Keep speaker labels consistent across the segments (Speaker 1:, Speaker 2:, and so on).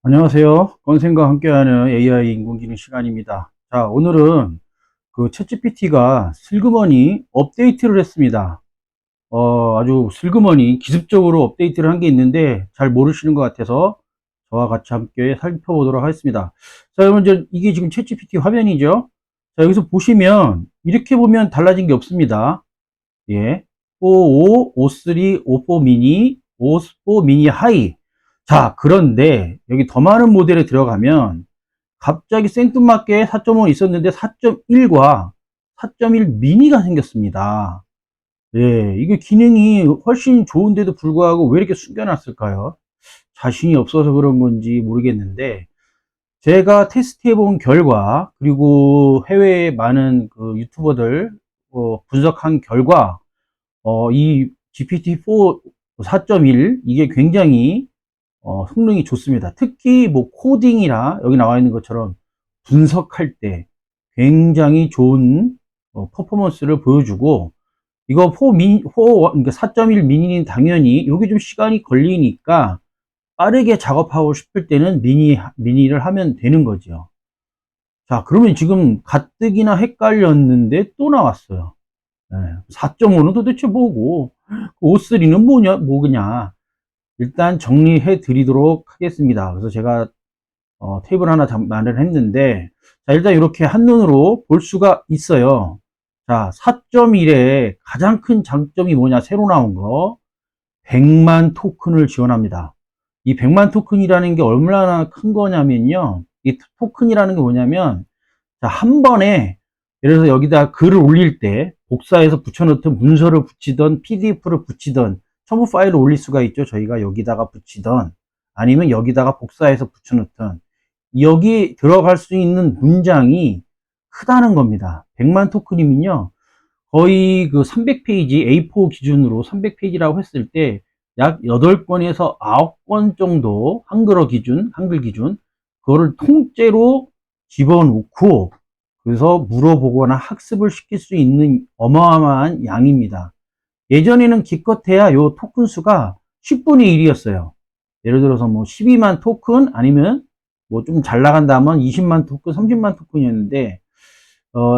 Speaker 1: 안녕하세요. 건생과 함께하는 AI 인공지능 시간입니다. 자, 오늘은 그 챗GPT가 슬그머니 업데이트를 했습니다. 아주 슬그머니 기습적으로 업데이트를 한 게 있는데 잘 모르시는 것 같아서 저와 같이 함께 살펴보도록 하겠습니다. 자, 여러분, 이게 지금 챗GPT 화면이죠? 자, 여기서 보시면 이렇게 보면 달라진 게 없습니다. 예. 55, 53, 54 미니, 54 미니 하이. 자, 그런데 여기 더 많은 모델에 들어가면 갑자기 생뚱맞게 4.5 있었는데 4.1과 4.1 미니가 생겼습니다. 예, 이게 기능이 훨씬 좋은데도 불구하고 왜 이렇게 숨겨놨을까요? 자신이 없어서 그런 건지 모르겠는데, 제가 테스트해 본 결과, 그리고 해외에 많은 그 유튜버들 분석한 결과, 이 GPT-4 4.1 이게 굉장히 성능이 좋습니다. 특히 뭐 코딩이나 여기 나와 있는 것처럼 분석할 때 굉장히 좋은 퍼포먼스를 보여주고, 이거 4 그러니까 4.1 미니는 당연히 여기 좀 시간이 걸리니까 빠르게 작업하고 싶을 때는 미니를 하면 되는 거죠. 자, 그러면 지금 가뜩이나 헷갈렸는데 또 나왔어요. 4.5는 도대체 뭐고, 5.3는 뭐냐. 일단 정리해 드리도록 하겠습니다. 그래서 제가 테이블 하나 마련했는데, 자, 일단 이렇게 한눈으로 볼 수가 있어요. 자, 4.1의 가장 큰 장점이 뭐냐, 새로 나온 거, 100만 토큰을 지원합니다. 이 100만 토큰이라는 게 얼마나 큰 거냐면요, 이 토큰이라는 게 뭐냐면, 자, 한 번에, 예를 들어서 여기다 글을 올릴 때, 복사해서 붙여놓든 문서를 붙이던 PDF를 붙이던 첨부 파일을 올릴 수가 있죠. 저희가 여기다가 붙이던 아니면 여기다가 복사해서 붙여놓든 여기 들어갈 수 있는 문장이 크다는 겁니다. 100만 토큰이면요. 거의 그 300페이지, A4 기준으로 300페이지라고 했을 때 약 8권에서 9권 정도 한글 기준, 그거를 통째로 집어넣고 그래서 물어보거나 학습을 시킬 수 있는 어마어마한 양입니다. 예전에는 기껏해야 요 토큰 수가 10분의 1이었어요. 예를 들어서 뭐 12만 토큰 아니면 뭐 좀 잘 나간다면 20만 토큰, 30만 토큰이었는데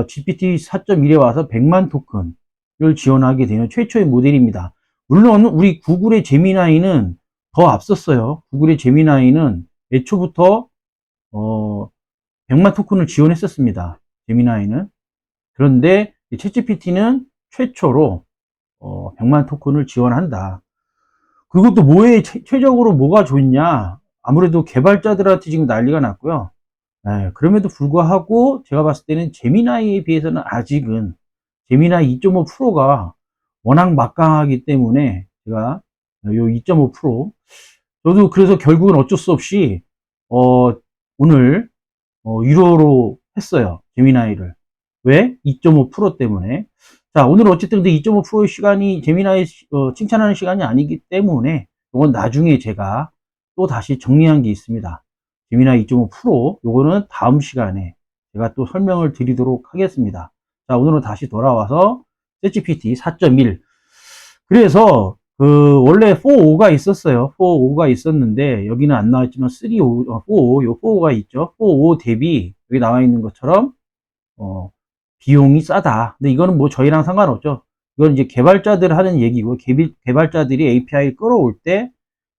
Speaker 1: GPT 4.1에 와서 100만 토큰을 지원하게 되는 최초의 모델입니다. 물론 우리 구글의 제미나이는 더 앞섰어요. 구글의 제미나이는 애초부터 100만 토큰을 지원했었습니다. 제미나이는. 그런데 챗GPT는 최초로 100만 토큰을 지원한다. 그리고 또 뭐에 최적으로 뭐가 좋냐? 아무래도 개발자들한테 지금 난리가 났고요. 그럼에도 불구하고 제가 봤을 때는 제미나이에 비해서는 아직은 제미나이 2.5 프로가 워낙 막강하기 때문에 제가 요 2.5 프로 저도 그래서 결국은 어쩔 수 없이 오늘 유료로 했어요. 제미나이를. 왜? 2.5 프로 때문에. 자, 오늘 어쨌든 2.5 프로의 시간이 제미나이 칭찬하는 시간이 아니기 때문에 이건 나중에 제가 또 다시 정리한 게 있습니다. 제미나이 2.5 프로 요거는 다음 시간에 제가 또 설명을 드리도록 하겠습니다. 자, 오늘은 다시 돌아와서 챗GPT 4.1 그래서 그 원래 4.5가 있었어요. 4.5가 있었는데 여기는 안 나왔지만 3.5, 4.5, 요 4.5가 있죠. 4.5 대비 여기 나와 있는 것처럼 어, 비용이 싸다. 근데 이거는 뭐 저희랑 상관없죠. 이건 이제 개발자들 하는 얘기고 개발자들이 API 끌어올 때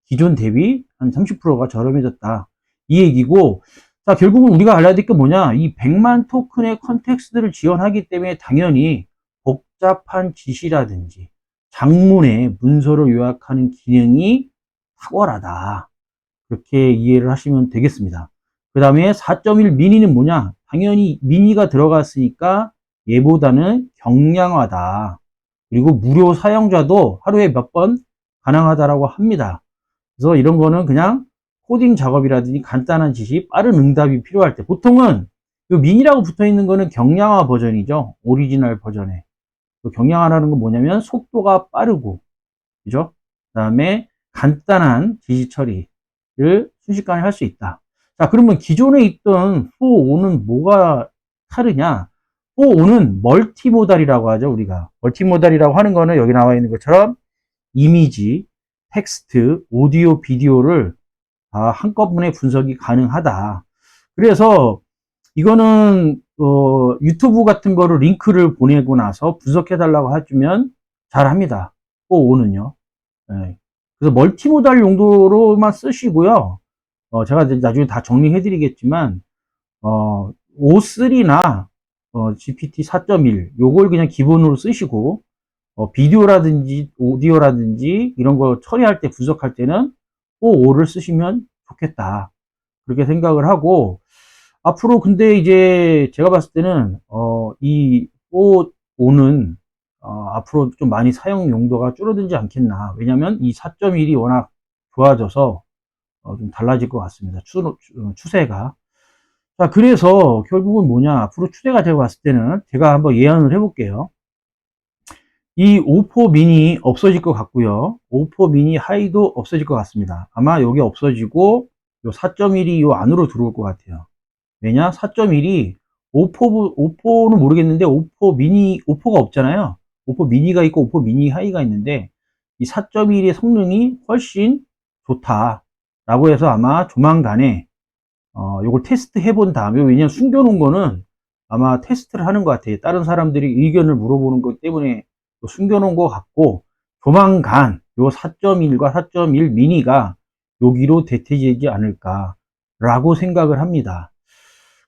Speaker 1: 기존 대비 한 30%가 저렴해졌다. 이 얘기고 자, 결국은 우리가 알아야 될 게 뭐냐? 이 100만 토큰의 컨텍스트를 지원하기 때문에 당연히 복잡한 지시라든지 장문의 문서를 요약하는 기능이 탁월하다. 그렇게 이해를 하시면 되겠습니다. 그 다음에 4.1 미니는 뭐냐? 당연히 미니가 들어갔으니까 얘보다는 경량화다. 그리고 무료 사용자도 하루에 몇 번 가능하다라고 합니다. 그래서 이런 거는 그냥 코딩 작업이라든지 간단한 지시, 빠른 응답이 필요할 때 보통은 이 미니라고 붙어 있는 거는 경량화 버전이죠. 오리지널 버전에. 경량화라는 건 뭐냐면 속도가 빠르고, 그죠? 그 다음에 간단한 지시 처리를 순식간에 할 수 있다. 자, 그러면 기존에 있던 4.5는 뭐가 다르냐? 4.5는 멀티모달이라고 하죠, 우리가. 멀티모달이라고 하는 거는 여기 나와 있는 것처럼 이미지, 텍스트, 오디오, 비디오를 다 한꺼번에 분석이 가능하다. 그래서 이거는 유튜브 같은 거를 링크를 보내고 나서 분석해 달라고 해주면 잘합니다. 4.5는요. 네. 그래서 멀티모달 용도로만 쓰시고요. 제가 나중에 다 정리해 드리겠지만 O3나 GPT 4.1 요걸 그냥 기본으로 쓰시고 비디오라든지 오디오라든지 이런 거 처리할 때 분석할 때는 O5를 쓰시면 좋겠다. 그렇게 생각을 하고 앞으로 근데 이제 제가 봤을 때는 이 O5는 앞으로 좀 많이 사용 용도가 줄어들지 않겠나. 왜냐면 이 4.1이 워낙 좋아져서 좀 달라질 것 같습니다. 추세가. 자, 그래서 결국은 뭐냐. 앞으로 추세가 제가 봤을 때는 제가 한번 예언을 해볼게요. 이 5포 미니 없어질 것 같고요. 5포 미니 하이도 없어질 것 같습니다. 아마 여기 없어지고 요 4.1이 요 안으로 들어올 것 같아요. 왜냐? 4.1이 5포는 모르겠는데 5포 미니, 5포가 없잖아요. 5포 미니가 있고 5포 미니 하이가 있는데 이 4.1의 성능이 훨씬 좋다. 라고 해서 아마 조만간에 요걸 테스트 해본 다음에, 왜냐면 숨겨놓은 거는 아마 테스트를 하는 것 같아요. 다른 사람들이 의견을 물어보는 것 때문에 숨겨놓은 것 같고, 조만간 요 4.1과 4.1 미니가 여기로 대체되지 않을까라고 생각을 합니다.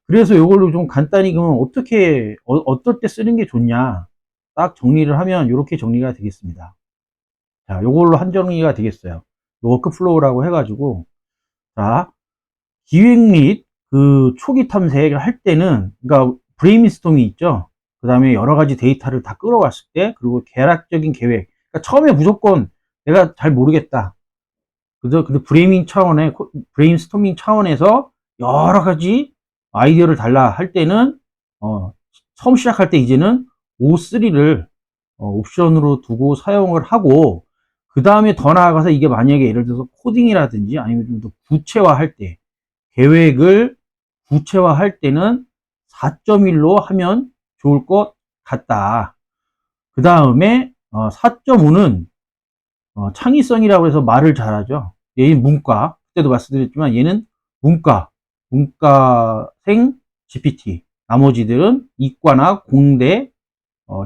Speaker 1: 그래서 요걸로 좀 간단히 그러면 어떻게, 어떨 때 쓰는 게 좋냐, 딱 정리를 하면 이렇게 정리가 되겠습니다. 자, 요걸로 한 정리가 되겠어요. 워크플로우라고 해가지고, 자, 기획 및 그 초기 탐색을 할 때는, 그러니까 브레인스토밍이 있죠. 그 다음에 여러 가지 데이터를 다 끌어왔을 때, 그리고 계략적인 계획. 그러니까 처음에 무조건 내가 잘 모르겠다. 그죠? 근데 브레인스토밍 차원에서 여러 가지 아이디어를 달라 할 때는, 처음 시작할 때 이제는 O3를 옵션으로 두고 사용을 하고, 그 다음에 더 나아가서 이게 만약에 예를 들어서 코딩이라든지 아니면 좀 더 구체화할 때, 계획을 구체화할 때는 4.1로 하면 좋을 것 같다. 그 다음에 4.5는 창의성이라고 해서 말을 잘하죠. 얘는 문과, 그때도 말씀드렸지만 얘는 문과생 GPT. 나머지들은 이과나 공대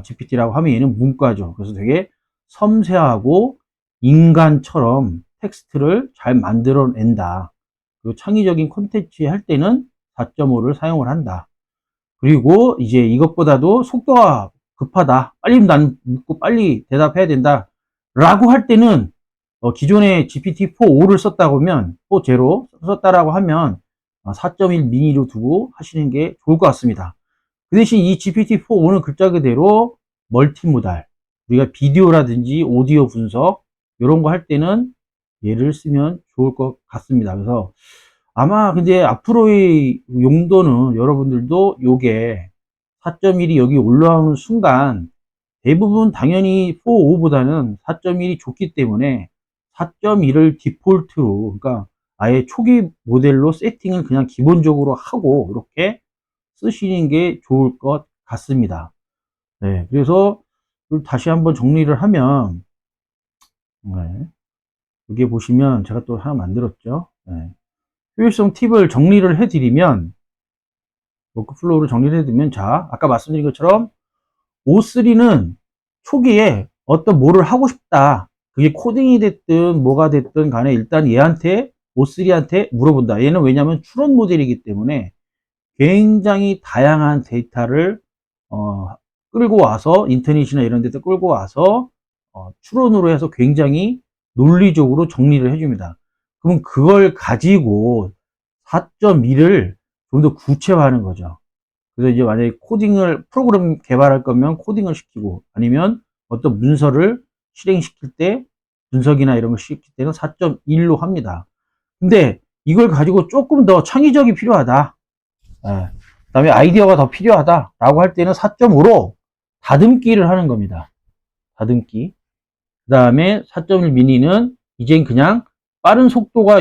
Speaker 1: GPT라고 하면 얘는 문과죠. 그래서 되게 섬세하고 인간처럼 텍스트를 잘 만들어낸다. 그리고 창의적인 콘텐츠 할 때는 4.5를 사용을 한다. 그리고 이제 이것보다도 속도가 급하다. 빨리 난 묻고 빨리 대답해야 된다. 라고 할 때는 기존에 GPT-4 5를 썼다고 하면 4.0 썼다라고 하면 4.1 미니로 두고 하시는 게 좋을 것 같습니다. 그 대신 이 GPT-4 5는 글자 그대로 멀티모달, 우리가 비디오라든지 오디오 분석 이런 거 할 때는 얘를 쓰면 좋을 것 같습니다. 그래서 아마 근데 앞으로의 용도는 여러분들도 요게 4.1이 여기 올라오는 순간 대부분 당연히 4.5보다는 4.1이 좋기 때문에 4.1을 디폴트로, 그러니까 아예 초기 모델로 세팅을 그냥 기본적으로 하고 이렇게 쓰시는 게 좋을 것 같습니다. 네, 그래서 다시 한번 정리를 하면, 네, 여기 보시면 제가 또 하나 만들었죠. 네, 효율성 팁을 정리를 해드리면, 워크플로우를 정리를 해드리면, 자, 아까 말씀드린 것처럼 O3는 초기에 어떤 뭐를 하고 싶다. 그게 코딩이 됐든 뭐가 됐든 간에 일단 얘한테, O3한테 물어본다. 얘는 왜냐면 추론 모델이기 때문에 굉장히 다양한 데이터를 끌고 와서 인터넷이나 이런 데도 끌고 와서 추론으로 해서 굉장히 논리적으로 정리를 해줍니다. 그럼 그걸 가지고 4.1을 좀 더 구체화하는 거죠. 그래서 이제 만약에 프로그램 개발할 거면 코딩을 시키고 아니면 어떤 문서를 실행시킬 때 분석이나 이런 걸 시킬 때는 4.1로 합니다. 근데 이걸 가지고 조금 더 창의적이 필요하다. 예. 그다음에 아이디어가 더 필요하다라고 할 때는 4.5로 다듬기를 하는 겁니다. 다듬기. 그다음에 4.1 미니는 이젠 그냥 빠른 속도가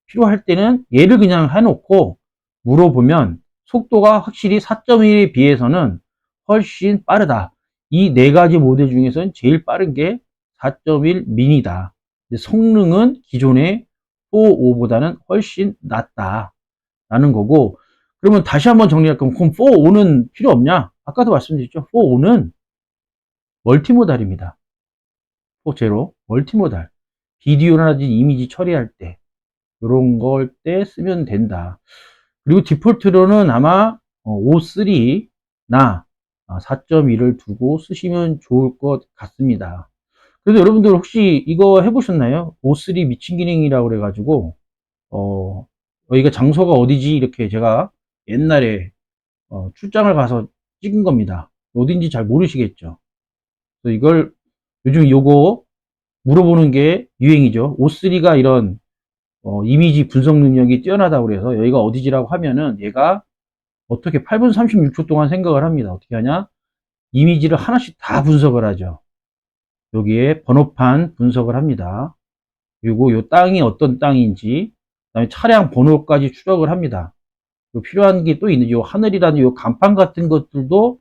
Speaker 1: 필요할 때는 얘를 그냥 해놓고 물어보면 속도가 확실히 4.1에 비해서는 훨씬 빠르다. 이 네 가지 모델 중에서는 제일 빠른 게 4.1 미니다. 성능은 기존의 4.5보다는 훨씬 낫다라는 거고, 그러면 다시 한번 정리할 거면 그럼 4.5는 필요 없냐? 아까도 말씀드렸죠. 4.5는 멀티모달입니다. 4.0 멀티모달. 비디오라든지 이미지 처리할 때 이런 걸 때 쓰면 된다. 그리고 디폴트로는 아마 5.3나 4.1을 두고 쓰시면 좋을 것 같습니다. 그래서 여러분들 혹시 이거 해보셨나요? 5.3 미친 기능이라고 그래가지고 여기가 장소가 어디지? 이렇게 제가 옛날에 출장을 가서 찍은 겁니다. 어딘지 잘 모르시겠죠? 그래서 이걸 요즘 요거 물어보는 게 유행이죠. 5.3가 이런 이미지 분석 능력이 뛰어나다고 그래서 여기가 어디지라고 하면은 얘가 어떻게 8분 36초 동안 생각을 합니다. 어떻게 하냐? 이미지를 하나씩 다 분석을 하죠. 여기에 번호판 분석을 합니다. 그리고 요 땅이 어떤 땅인지, 그다음에 차량 번호까지 추적을 합니다. 필요한 게 또 있는 요 하늘이라는 요 간판 같은 것들도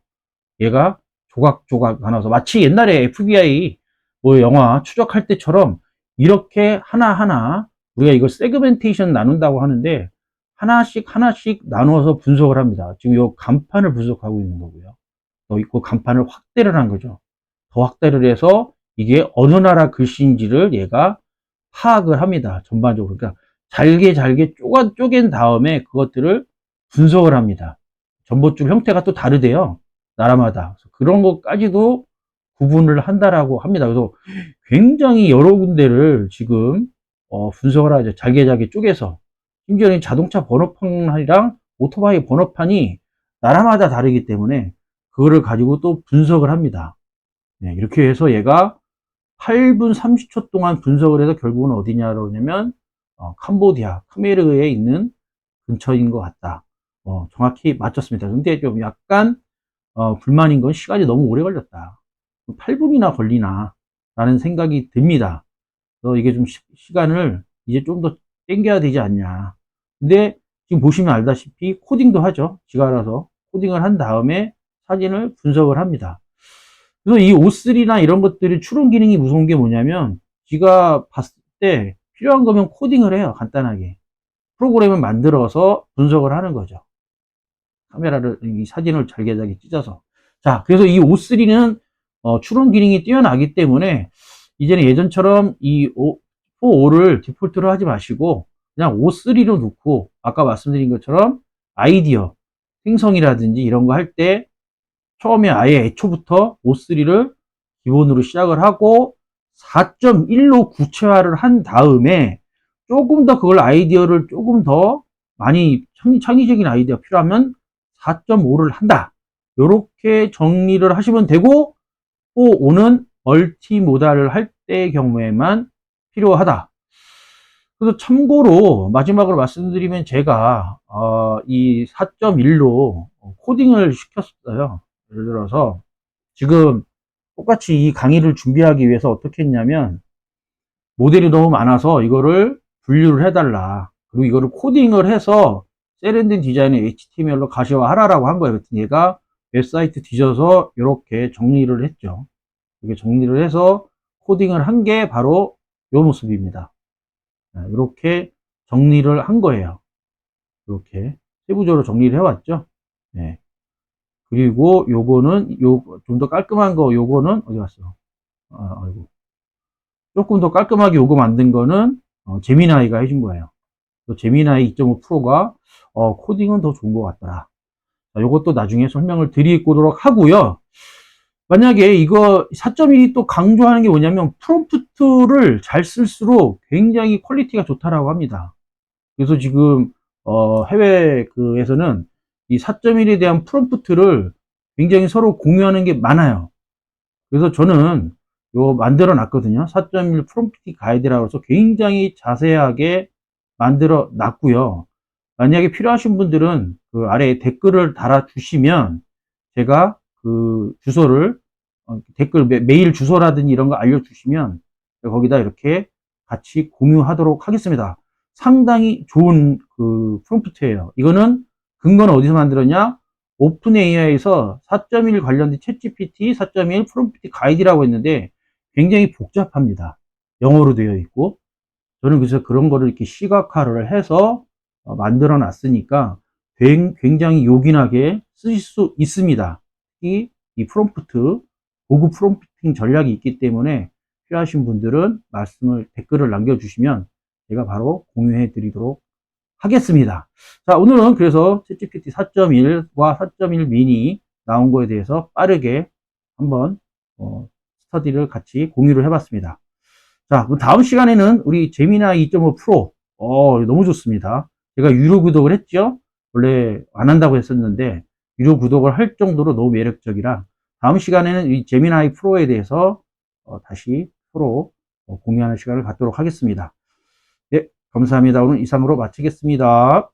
Speaker 1: 얘가 조각조각 나눠서 마치 옛날에 FBI 뭐 영화 추적할 때처럼 이렇게 하나하나 우리가 이걸 세그멘테이션 나눈다고 하는데 하나씩 하나씩 나누어서 분석을 합니다. 지금 요 간판을 분석하고 있는 거고요. 또 있고 간판을 확대를 한 거죠. 더 확대를 해서 이게 어느 나라 글씨인지를 얘가 파악을 합니다. 전반적으로. 그러니까 잘게 잘게 쪼갠 다음에 그것들을 분석을 합니다. 전봇줄 형태가 또 다르대요. 나라마다. 그런 것까지도 구분을 한다라고 합니다. 그래서 굉장히 여러 군데를 지금 분석을 하죠. 잘게 잘게 쪼개서. 심지어는 자동차 번호판이랑 오토바이 번호판이 나라마다 다르기 때문에 그거를 가지고 또 분석을 합니다. 네, 이렇게 해서 얘가 8분 30초 동안 분석을 해서 결국은 어디냐로 하냐면 캄보디아, khmer에 있는 근처인 것 같다. 정확히 맞췄습니다. 근데 좀 약간 불만인 건 시간이 너무 오래 걸렸다. 8분이나 걸리나 라는 생각이 듭니다. 그래서 이게 좀 시간을 이제 좀 더 땡겨야 되지 않냐. 근데 지금 보시면 알다시피 코딩도 하죠. 지가 알아서 코딩을 한 다음에 사진을 분석을 합니다. 그래서 이 O3나 이런 것들이 추론 기능이 무서운 게 뭐냐면 지가 봤을 때 필요한 거면 코딩을 해요. 간단하게. 프로그램을 만들어서 분석을 하는 거죠. 카메라를, 이 사진을 잘게 찢어서. 자, 그래서 이 O3는 추론 기능이 뛰어나기 때문에 이제는 예전처럼 이 4.5를 디폴트로 하지 마시고 그냥 O3로 놓고 아까 말씀드린 것처럼 아이디어 생성이라든지 이런 거 할 때 처음에 아예 애초부터 O3를 기본으로 시작을 하고 4.1로 구체화를 한 다음에 조금 더 그걸 아이디어를 조금 더 많이 창의적인 아이디어 필요하면 4.5를 한다. 이렇게 정리를 하시면 되고 5는 멀티모달을 할 때 경우에만 필요하다. 그래서 참고로 마지막으로 말씀드리면 제가 이 4.1로 코딩을 시켰어요. 예를 들어서 지금 똑같이 이 강의를 준비하기 위해서 어떻게 했냐면 모델이 너무 많아서 이거를 분류를 해달라. 그리고 이거를 코딩을 해서 세련된 디자인의 HTML로 가시화하라라고 한 거예요. 그랬더니 얘가 웹사이트 뒤져서 이렇게 정리를 했죠. 이렇게 정리를 해서 코딩을 한 게 바로 이 모습입니다. 이렇게 정리를 한 거예요. 이렇게 세부적으로 정리를 해왔죠. 네. 그리고 요거는 좀 더 깔끔한 거 요거는 어디 갔어? 아이고. 조금 더 깔끔하게 요거 만든 거는 제미나이가 해준 거예요. 제미나이 2.5 프로가 코딩은 더 좋은 것 같더라. 자, 요것도 나중에 설명을 드리도록 하고요. 만약에 이거 4.1이 또 강조하는 게 뭐냐면 프롬프트를 잘 쓸수록 굉장히 퀄리티가 좋다라고 합니다. 그래서 지금 해외 그에서는 이 4.1에 대한 프롬프트를 굉장히 서로 공유하는 게 많아요. 그래서 저는 요 만들어 놨거든요. 4.1 프롬프트 가이드라고 해서 굉장히 자세하게 만들어 놨고요. 만약에 필요하신 분들은 그 아래에 댓글을 달아 주시면 제가 그 주소를 댓글 메일 주소라든지 이런 거 알려 주시면 거기다 이렇게 같이 공유하도록 하겠습니다. 상당히 좋은 그 프롬프트예요. 이거는 근거는 어디서 만들었냐? 오픈 AI에서 4.1 관련된 챗GPT 4.1 프롬프트 가이드라고 했는데 굉장히 복잡합니다. 영어로 되어 있고 저는 그래서 그런 거를 이렇게 시각화를 해서 만들어 놨으니까 굉장히 요긴하게 쓰실 수 있습니다. 이 프롬프트, 고급 프롬프팅 전략이 있기 때문에 필요하신 분들은 댓글을 남겨주시면 제가 바로 공유해 드리도록 하겠습니다. 자, 오늘은 그래서 챗GPT 4.1과 4.1 미니 나온 거에 대해서 빠르게 한번 스터디를 같이 공유를 해봤습니다. 자, 다음 시간에는 우리 제미나이 2.5 프로, 너무 좋습니다. 제가 유료 구독을 했죠? 원래 안 한다고 했었는데, 유료 구독을 할 정도로 너무 매력적이라, 다음 시간에는 이 제미나이 프로에 대해서 다시 프로 공유하는 시간을 갖도록 하겠습니다. 네, 감사합니다. 오늘 이상으로 마치겠습니다.